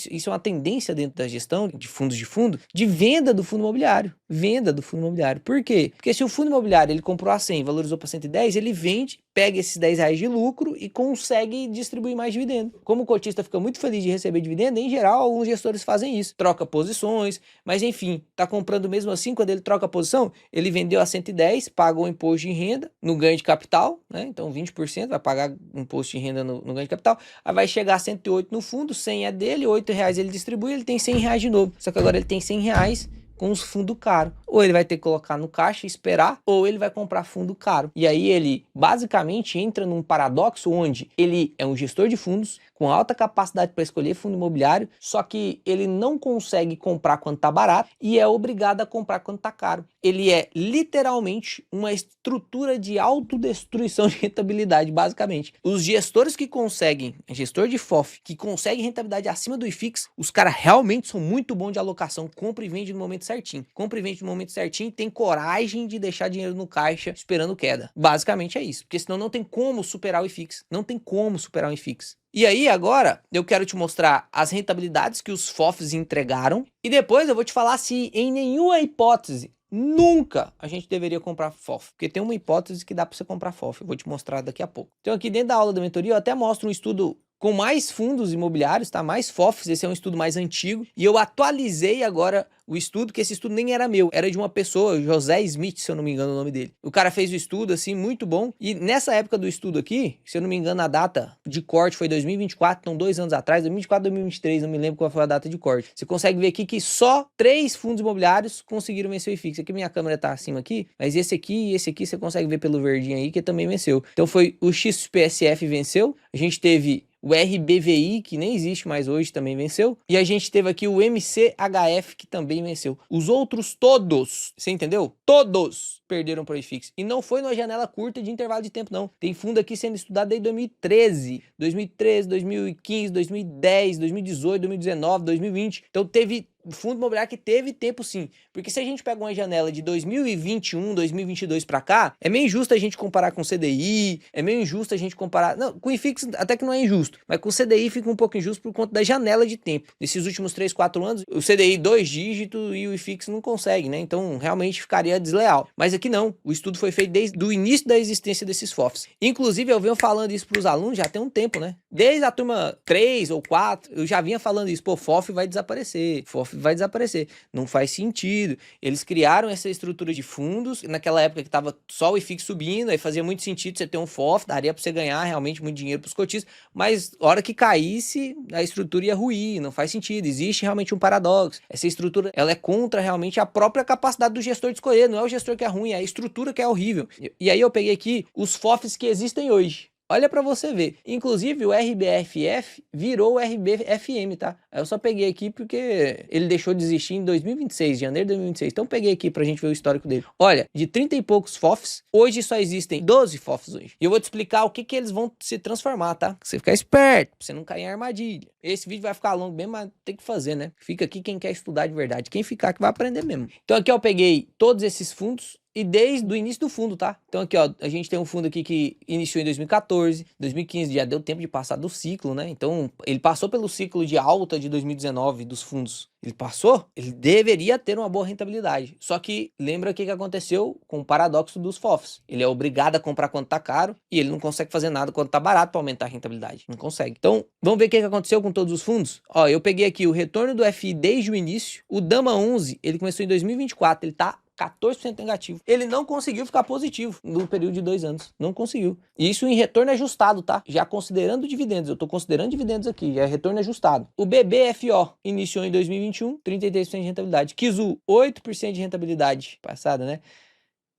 isso é uma tendência dentro da gestão de fundos de fundo, de venda do fundo imobiliário. Venda do fundo imobiliário. Por quê? Porque se o fundo imobiliário ele comprou a 100, valorizou para 110, ele vende, pega esses 10 reais de lucro e consegue distribuir mais dividendo. Como o cotista fica muito feliz de receber dividendo, em geral, alguns gestores fazem isso. Troca posições, mas enfim, tá comprando mesmo assim, quando ele troca a posição, ele vendeu a 110, paga o imposto de renda no ganho de capital, né? Então 20% vai pagar imposto de renda no ganho de capital, aí vai chegar a 108 no fundo, 100 é dele, 8 reais ele distribui, ele tem 100 reais de novo. Só que agora ele tem 100 reais com os fundos caros. Ou ele vai ter que colocar no caixa e esperar, ou ele vai comprar fundo caro. E aí ele basicamente entra num paradoxo onde ele é um gestor de fundos com alta capacidade para escolher fundo imobiliário, só que ele não consegue comprar quando tá barato e é obrigado a comprar quando tá caro. Ele é literalmente uma estrutura de autodestruição de rentabilidade, basicamente. Os gestores que conseguem, gestor de FOF, que consegue rentabilidade acima do IFIX, os caras realmente são muito bons de alocação, compra e vende no momento certinho. Compra e vende no momento certinho e tem coragem de deixar dinheiro no caixa esperando queda. Basicamente é isso, porque senão não tem como superar o IFIX. Não tem como superar o IFIX. E aí agora eu quero te mostrar as rentabilidades que os FOFs entregaram e depois eu vou te falar se em nenhuma hipótese nunca a gente deveria comprar FOF, porque tem uma hipótese que dá para você comprar FOF, eu vou te mostrar daqui a pouco. Então aqui dentro da aula da mentoria eu até mostro um estudo com mais fundos imobiliários, tá? Mais FOFs, esse é um estudo mais antigo. E eu atualizei agora o estudo, que esse estudo nem era meu, era de uma pessoa, José Smith, se eu não me engano o nome dele. O cara fez o estudo, assim, muito bom. E nessa época do estudo aqui, se eu não me engano, a data de corte foi 2024, então 2 anos atrás, 2024, 2023, não me lembro qual foi a data de corte. Você consegue ver aqui que só 3 fundos imobiliários conseguiram vencer o IFIX. Aqui minha câmera tá acima aqui, mas esse aqui e esse aqui você consegue ver pelo verdinho aí, que também venceu. Então foi o XPSF venceu, a gente teve o RBVI, que nem existe mais hoje, também venceu. E a gente teve aqui o MCHF, que também venceu. Os outros todos, você entendeu? Todos perderam para o IFIX. E não foi numa janela curta de intervalo de tempo, não. Tem fundo aqui sendo estudado desde 2013, 2015, 2010, 2018, 2019, 2020. Então teve fundo imobiliário que teve tempo sim, porque se a gente pega uma janela de 2021, 2022 para cá, é meio injusto a gente comparar com o CDI, é meio injusto a gente comparar, não, com o IFIX até que não é injusto, mas com o CDI fica um pouco injusto por conta da janela de tempo. Nesses últimos 3, 4 anos, o CDI 2 dígitos e o IFIX não consegue, né? Então realmente ficaria desleal. Mas aqui não, o estudo foi feito desde o início da existência desses FOFs. Inclusive eu venho falando isso para os alunos já tem um tempo, né? Desde a turma 3 ou 4, eu já vinha falando isso, pô, FOF vai desaparecer, FOF vai desaparecer. Não faz sentido. Eles criaram essa estrutura de fundos, naquela época que tava só o IFIX subindo, aí fazia muito sentido você ter um FOF, daria para você ganhar realmente muito dinheiro pros cotistas, mas a hora que caísse, a estrutura ia ruir, não faz sentido. Existe realmente um paradoxo. Essa estrutura, ela é contra realmente a própria capacidade do gestor de escolher, não é o gestor que é ruim, é a estrutura que é horrível. E aí eu peguei aqui os FOFs que existem hoje. Olha para você ver. Inclusive o RBFF virou o RBFM, tá? Eu só peguei aqui porque ele deixou de existir em 2026, janeiro de 2026. Então peguei aqui pra gente ver o histórico dele. Olha, de 30 e poucos FOFs, hoje só existem 12 FOFs hoje. E eu vou te explicar o que eles vão se transformar, tá? Pra você ficar esperto, pra você não cair em armadilha. Esse vídeo vai ficar longo mesmo, mas tem que fazer, né? Fica aqui quem quer estudar de verdade. Quem ficar que vai aprender mesmo. Então aqui eu peguei todos esses fundos e desde o início do fundo, tá? Então aqui, ó, a gente tem um fundo aqui que iniciou em 2014, 2015, já deu tempo de passar do ciclo, né? Então, ele passou pelo ciclo de alta de 2019 dos fundos. Ele passou, ele deveria ter uma boa rentabilidade. Só que lembra o que aconteceu com o paradoxo dos FOFs. Ele é obrigado a comprar quando tá caro e ele não consegue fazer nada quando tá barato para aumentar a rentabilidade. Não consegue. Então, vamos ver o que aconteceu com todos os fundos? Ó, eu peguei aqui o retorno do FI desde o início. O Dama 11, ele começou em 2024, ele tá 14% negativo. Ele não conseguiu ficar positivo no período de 2 anos. Não conseguiu. E isso em retorno ajustado, tá? Já considerando dividendos. Eu tô considerando dividendos aqui. Já é retorno ajustado. O BBFO iniciou em 2021, 33% de rentabilidade. Kizu, 8% de rentabilidade. Passada, né?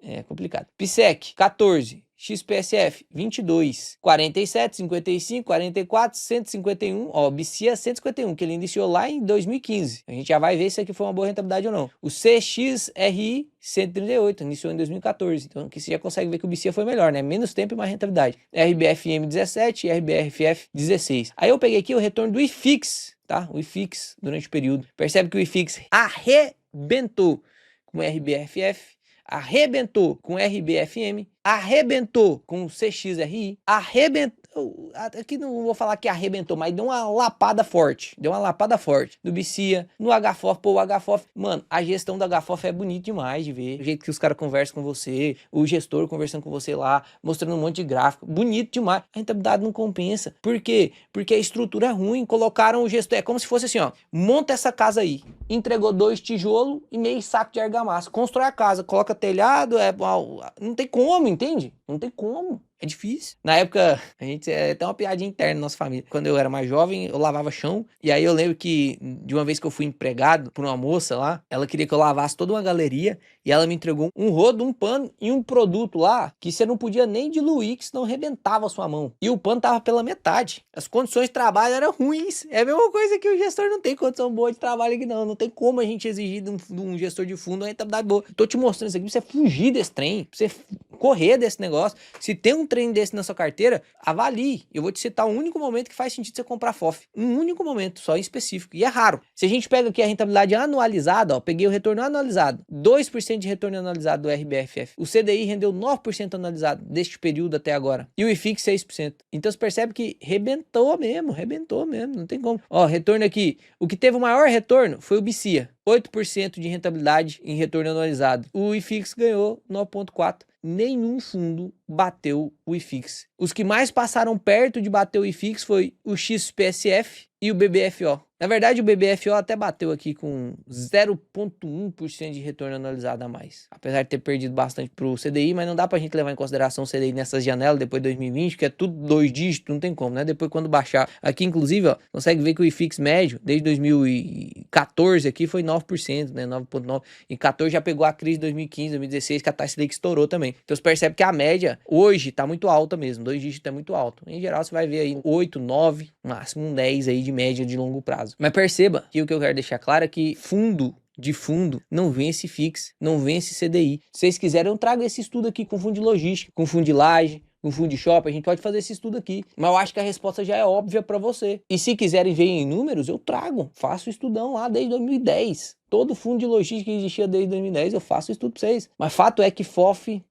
É complicado. PSEC, 14%. XPSF, 22, 47, 55, 44, 151, ó, BCIA 151, que ele iniciou lá em 2015. A gente já vai ver se aqui foi uma boa rentabilidade ou não. O CXRI 138, iniciou em 2014. Então aqui você já consegue ver que o BCIA foi melhor, né? Menos tempo e mais rentabilidade. RBFM 17 e RBRFF 16. Aí eu peguei aqui o retorno do IFIX, tá? O IFIX durante o período. Percebe que o IFIX arrebentou com o RBRFF, arrebentou com RBFM, arrebentou com o CXRI, arrebentou, aqui não vou falar que arrebentou, mas deu uma lapada forte, do BCIA, no HFOF, pô, o HFOF, mano, a gestão do HFOF é bonito demais de ver, o jeito que os caras conversam com você, o gestor conversando com você lá, mostrando um monte de gráfico, bonito demais, a rentabilidade não compensa, por quê? Porque a estrutura é ruim, colocaram o gestor, é como se fosse assim, ó, monta essa casa aí, entregou 2 tijolos e meio saco de argamassa, constrói a casa, coloca telhado, não tem como, entende? Não tem como. É difícil. Na época, a gente é até uma piadinha interna na nossa família. Quando eu era mais jovem, eu lavava chão. E aí eu lembro que de uma vez que eu fui empregado por uma moça lá, ela queria que eu lavasse toda uma galeria. E ela me entregou um rodo, um pano e um produto lá que você não podia nem diluir, que senão arrebentava a sua mão. E o pano tava pela metade. As condições de trabalho eram ruins. É a mesma coisa que o gestor não tem condição boa de trabalho aqui, não. Não tem como a gente exigir de um gestor de fundo uma rentabilidade boa. Tô te mostrando isso aqui pra você fugir desse trem, pra você correr desse negócio. Se tem um trem desse na sua carteira, avalie. Eu vou te citar um único momento que faz sentido você comprar FOF. Um único momento, só em específico. E é raro. Se a gente pega aqui a rentabilidade anualizada, ó, peguei o retorno anualizado. 2% de retorno anualizado do RBFF. O CDI rendeu 9% anualizado deste período até agora. E o IFIX 6%. Então você percebe que rebentou mesmo, não tem como. Ó, retorno aqui. O que teve o maior retorno foi o BCIA. 8% de rentabilidade em retorno anualizado. O IFIX ganhou 9,4%. Nenhum fundo bateu o IFIX. Os que mais passaram perto de bater o IFIX foi o XPSF e o BBFO. Na verdade, o BBFO até bateu aqui com 0,1% de retorno anualizado a mais. Apesar de ter perdido bastante pro CDI, mas não dá pra gente levar em consideração o CDI nessas janelas depois de 2020, que é tudo 2 dígitos, não tem como, né? Depois quando baixar. Aqui, inclusive, ó, consegue ver que o IFIX médio, desde 2014 aqui, foi 9%, né? 9,9%. E 14 já pegou a crise de 2015, 2016, que a taxa Selic estourou também. Então você percebe que a média hoje tá muito alta mesmo. 2 dígitos é muito alto. Em geral, você vai ver aí 8, 9, máximo um 10 aí de média de longo prazo. Mas perceba que o que eu quero deixar claro é que fundo de fundo não vence FIX, não vence CDI. Se vocês quiserem, eu trago esse estudo aqui com fundo de logística, com fundo de laje, no fundo de shopping, a gente pode fazer esse estudo aqui. Mas eu acho que a resposta já é óbvia para você. E se quiserem ver em números, eu trago. Faço o estudão lá desde 2010. Todo fundo de logística que existia desde 2010, eu faço estudo para vocês. Mas fato é que FOF...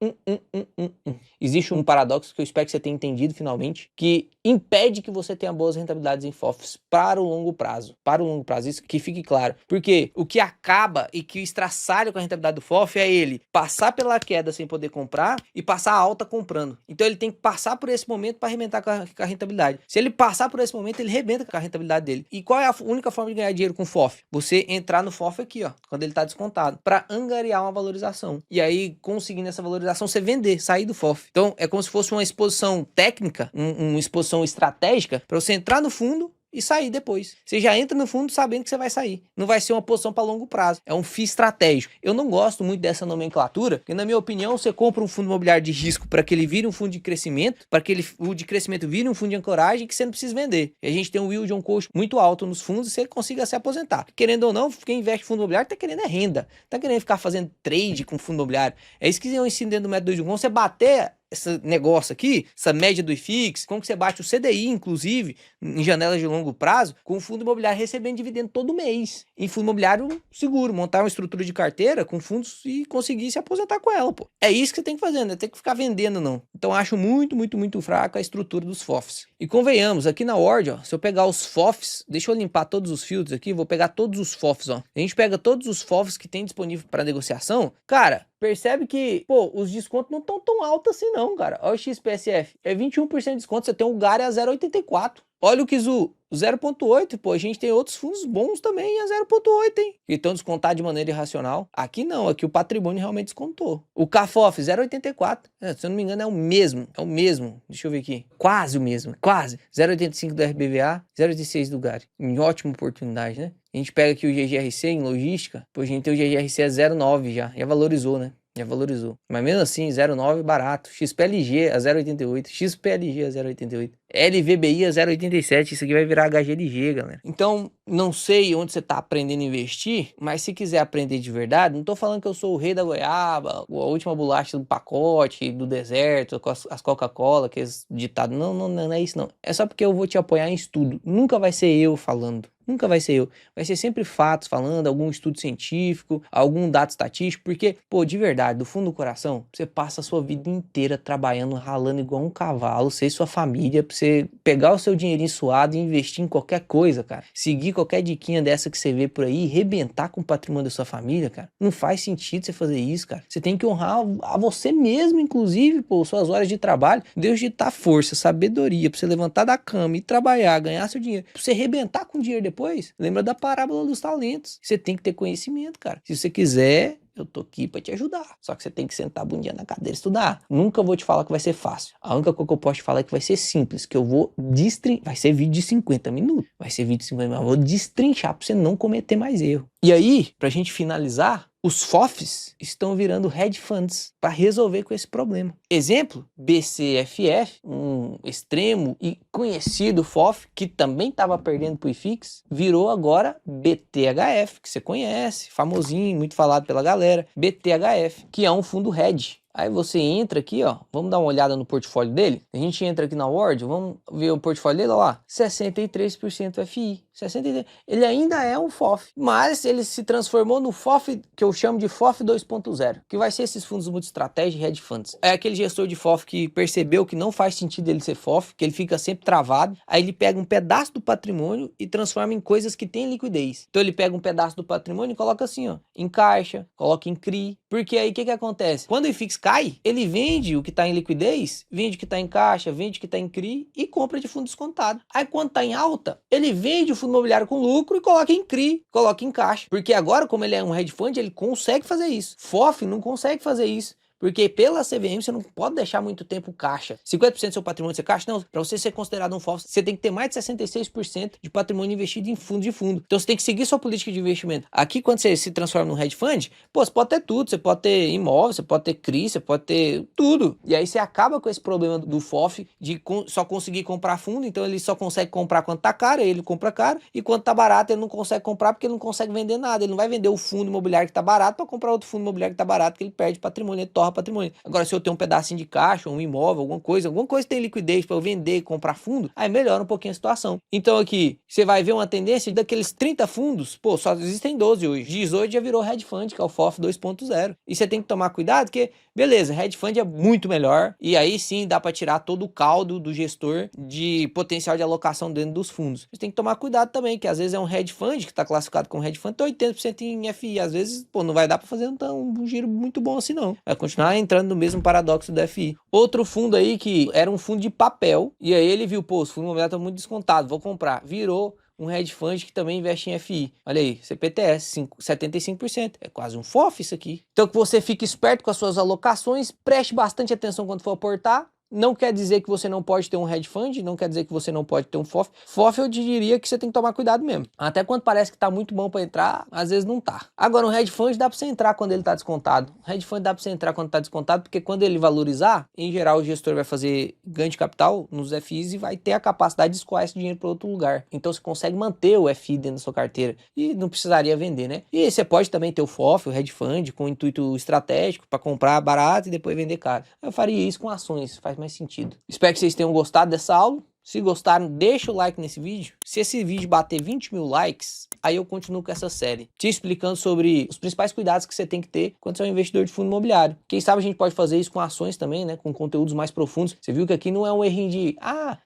Existe um paradoxo que eu espero que você tenha entendido finalmente, que impede que você tenha boas rentabilidades em FOFs para o longo prazo. Para o longo prazo, isso que fique claro. Porque o que acaba e que estraçalha com a rentabilidade do FOF é ele passar pela queda sem poder comprar e passar alta comprando. Então ele tem que passar por esse momento para arrebentar com a rentabilidade. Se ele passar por esse momento, ele arrebenta com a rentabilidade dele. E qual é a única forma de ganhar dinheiro com FOF? Você entrar no FOF aqui, ó, quando ele tá descontado, para angariar uma valorização. E aí, conseguindo essa valorização, você vender, sair do FOF. Então, é como se fosse uma exposição técnica, uma exposição estratégica, para você entrar no fundo e sair depois. Você já entra no fundo sabendo que você vai sair. Não vai ser uma posição para longo prazo. É um FII estratégico. Eu não gosto muito dessa nomenclatura, porque na minha opinião você compra um fundo imobiliário de risco para que ele vire um fundo de crescimento, para que o de crescimento vire um fundo de ancoragem que você não precisa vender. E a gente tem um yield on cost muito alto nos fundos e você consiga se aposentar. Querendo ou não, quem investe em fundo imobiliário tá querendo é renda. Tá querendo ficar fazendo trade com fundo imobiliário. É isso que eu ensino dentro do método 2 de 1. Você bater esse negócio aqui, essa média do IFIX, como que você bate o CDI, inclusive, em janelas de longo prazo, com o fundo imobiliário recebendo dividendo todo mês. Em fundo imobiliário seguro, montar uma estrutura de carteira com fundos e conseguir se aposentar com ela, pô. É isso que você tem que fazer, não tem que ficar vendendo, não. Então, acho muito fraca a estrutura dos FOFs. E convenhamos, aqui na Word, ó, se eu pegar os FOFs, deixa eu limpar todos os filtros aqui, vou pegar todos os FOFs, ó. A gente pega todos os FOFs que tem disponível para negociação, cara, percebe que, pô, os descontos não estão tão altos assim não, cara. Olha o XPSF, é 21% de desconto, você tem um GAR a 0,84. Olha o Kizu, 0,8, pô, a gente tem outros fundos bons também a 0,8, hein? Que estão descontados de maneira irracional. Aqui não, aqui o patrimônio realmente descontou. O CAFOF, 0,84. Se eu não me engano, é o mesmo. Deixa eu ver aqui. Quase o mesmo, quase. 0,85 do RBVA, 0,16 do GAR. Em ótima oportunidade, né? A gente pega aqui o GGRC em logística, pô, a gente tem o GGRC a 0,9 já valorizou, né? Já valorizou. Mas mesmo assim, 0,9 barato. XPLG a 0,88. XPLG a 0,88. LVBI a 0,87. Isso aqui vai virar HGLG, galera. Então, não sei onde você tá aprendendo a investir, mas se quiser aprender de verdade, não tô falando que eu sou o rei da goiaba, a última bolacha do pacote, do deserto, com as Coca-Cola, que é ditado. Não é isso, não. É só porque eu vou te apoiar em estudo. Nunca vai ser eu falando. Nunca vai ser eu. Vai ser sempre fatos falando, algum estudo científico, algum dado estatístico, porque, pô, de verdade, do fundo do coração, você passa a sua vida inteira trabalhando, ralando igual um cavalo, você e sua família, pra você pegar o seu dinheirinho suado e investir em qualquer coisa, cara. Seguir qualquer diquinha dessa que você vê por aí, rebentar com o patrimônio da sua família, cara. Não faz sentido você fazer isso, cara. Você tem que honrar a você mesmo, inclusive, pô, suas horas de trabalho. Deus te dá força, sabedoria pra você levantar da cama e trabalhar, ganhar seu dinheiro. Pra você rebentar com o dinheiro depois, lembra da parábola dos talentos. Você tem que ter conhecimento, cara. Se você quiser, eu tô aqui pra te ajudar. Só que você tem que sentar bundinha na cadeira e estudar. Nunca vou te falar que vai ser fácil. A única coisa que eu posso te falar é que vai ser simples, que eu vou destrinchar. Vai ser vídeo de 50 minutos. Vai ser vídeo de 50 minutos. Eu vou destrinchar pra você não cometer mais erro. E aí, pra gente finalizar, os FOFs estão virando hedge funds para resolver com esse problema. Exemplo, BCFF, um extremo e conhecido FOF que também estava perdendo para o IFIX, virou agora BTHF, que você conhece, famosinho, muito falado pela galera. BTHF, que é um fundo hedge. Aí você entra aqui, ó, vamos dar uma olhada no portfólio dele. A gente entra aqui na Word, vamos ver o portfólio dele, olha lá, 63% FI. 63%. Ele ainda é um FOF, mas ele se transformou no FOF, que eu chamo de FOF 2.0, que vai ser esses fundos multi-estratégia e hedge funds. É aquele gestor de FOF que percebeu que não faz sentido ele ser FOF, que ele fica sempre travado, aí ele pega um pedaço do patrimônio e transforma em coisas que têm liquidez. Então ele pega um pedaço do patrimônio e coloca assim, ó, em caixa, coloca em CRI, porque aí o que acontece? Quando o IFIX cai, ele vende o que está em liquidez, vende o que está em caixa, vende o que está em CRI e compra de fundo descontado. Aí quando está em alta, ele vende o fundo imobiliário com lucro e coloca em CRI, coloca em caixa. Porque agora, como ele é um hedge fund, ele consegue fazer isso. FOF não consegue fazer isso. Porque pela CVM você não pode deixar muito tempo caixa. 50% do seu patrimônio ser caixa? Não. Para você ser considerado um FOF, você tem que ter mais de 66% de patrimônio investido em fundo de fundo. Então você tem que seguir sua política de investimento. Aqui, quando você se transforma num hedge fund, pô, você pode ter tudo. Você pode ter imóvel, você pode ter CRI, você pode ter tudo. E aí você acaba com esse problema do FOF de só conseguir comprar fundo. Então ele só consegue comprar quando tá caro, aí ele compra caro. E quando tá barato, ele não consegue comprar porque ele não consegue vender nada. Ele não vai vender o fundo imobiliário que tá barato para comprar outro fundo imobiliário que tá barato, que ele perde patrimônio, ele torra patrimônio. Agora, se eu tenho um pedacinho de caixa, um imóvel, alguma coisa que tem liquidez para eu vender e comprar fundo, aí melhora um pouquinho a situação. Então aqui, você vai ver uma tendência daqueles 30 fundos, pô, só existem 12 hoje. 18 já virou hedge fund, que é o FOF 2.0. E você tem que tomar cuidado, porque, beleza, hedge fund é muito melhor, e aí sim dá para tirar todo o caldo do gestor de potencial de alocação dentro dos fundos. Você tem que tomar cuidado também, que às vezes é um hedge fund, que está classificado como hedge fund, tem 80% em FI. Às vezes, pô, não vai dar para fazer um giro muito bom assim não. Vai continuar entrando no mesmo paradoxo do FI. Outro fundo aí que era um fundo de papel, e aí ele viu, pô, os fundos imobiliários estão muito descontados, vou comprar. Virou um hedge fund que também investe em FI. Olha aí, CPTS, 75%. É quase um FOF isso aqui. Então que você fique esperto com as suas alocações, preste bastante atenção quando for aportar. Não quer dizer que você não pode ter um hedge fund, não quer dizer que você não pode ter um FOF. FOF eu diria que você tem que tomar cuidado mesmo. Até quando parece que tá muito bom para entrar, às vezes não tá. Agora, um hedge fund dá para você entrar quando ele tá descontado. Um hedge fund dá para você entrar quando tá descontado, porque quando ele valorizar, em geral o gestor vai fazer ganho de capital nos FIs e vai ter a capacidade de escoar esse dinheiro para outro lugar. Então você consegue manter o FI dentro da sua carteira e não precisaria vender, né? E você pode também ter o FOF, o hedge fund, com intuito estratégico para comprar barato e depois vender caro. Eu faria isso com ações, faz mais sentido. Espero que vocês tenham gostado dessa aula. Se gostaram, deixa o like nesse vídeo. Se esse vídeo bater 20 mil likes, aí eu continuo com essa série, te explicando sobre os principais cuidados que você tem que ter quando você é um investidor de fundo imobiliário. Quem sabe a gente pode fazer isso com ações também, né? Com conteúdos mais profundos. Você viu que aqui não é um errinho de,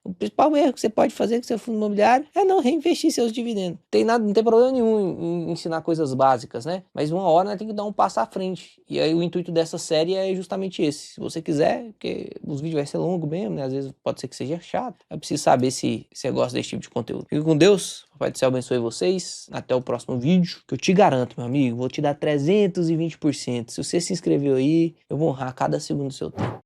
o principal erro que você pode fazer com seu fundo imobiliário é não reinvestir seus dividendos. Tem nada, não tem problema nenhum em ensinar coisas básicas, né? Mas uma hora nós tem que dar um passo à frente. E aí o intuito dessa série é justamente esse. Se você quiser, porque os vídeos vai ser longo mesmo, né? Às vezes pode ser que seja chato. É preciso saber se você gosta desse tipo de conteúdo. Fique com Deus. Pai do céu abençoe vocês. Até o próximo vídeo. Que eu te garanto, meu amigo, vou te dar 320%. Se você se inscreveu aí, eu vou honrar cada segundo do seu tempo.